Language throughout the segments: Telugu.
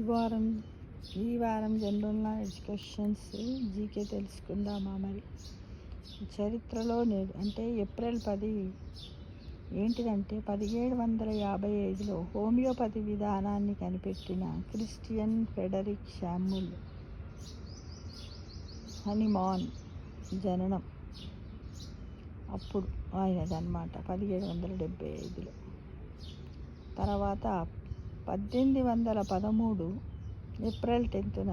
వారం ఈ వారం జనరల్ నాలెడ్జ్ క్వశ్చన్స్ జీకే తెలుసుకుందామా. మరి చరిత్రలో నేడు అంటే ఏప్రిల్ 10 ఏంటిదంటే 1755లో హోమియోపతి విధానాన్ని కనిపెట్టిన క్రిస్టియన్ ఫ్రెడరిక్ శామ్యూల్ హనీమాన్ జననం అప్పుడు ఆయనదన్నమాట 1775లో. తర్వాత 1813 ఏప్రిల్ 10న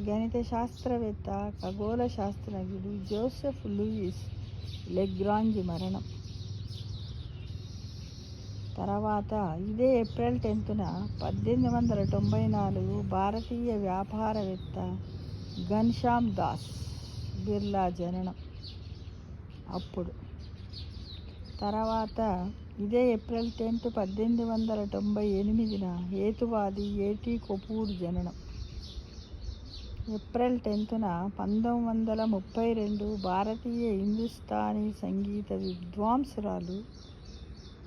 గణిత శాస్త్రవేత్త ఖగోళ శాస్త్రజ్ఞుడు జోసెఫ్ లూయిస్ లెగ్రాంజ్ మరణం. తర్వాత ఇదే ఏప్రిల్ 10న 1894 భారతీయ వ్యాపారవేత్త ఘన్శ్యామ్ దాస్ బిర్లా జననం అప్పుడు. తర్వాత ఇదే ఏప్రిల్ 10, 1898న హేతువాది ఏటీ కపూర్ జననం. ఏప్రిల్ 10న 1932 భారతీయ హిందుస్థానీ సంగీత విద్వాంసురాలు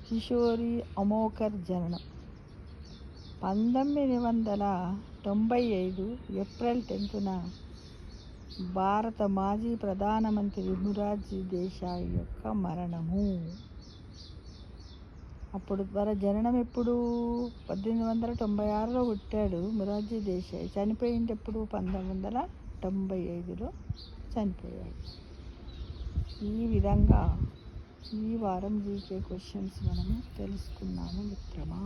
కిషోరి అమోకర్ జననం. 1995 ఏప్రిల్ 10న భారత మాజీ ప్రధానమంత్రి మొరార్జీ దేశాయ్ యొక్క మరణము. అప్పుడు జననం ఎప్పుడు 1896లో పుట్టాడు మొరార్జీ దేశాయ్. చనిపోయింది ఎప్పుడు 1995లో చనిపోయాడు. ఈ విధంగా ఈ వారం జీకే క్వశ్చన్స్ మనము తెలుసుకున్నాము మిత్రమా.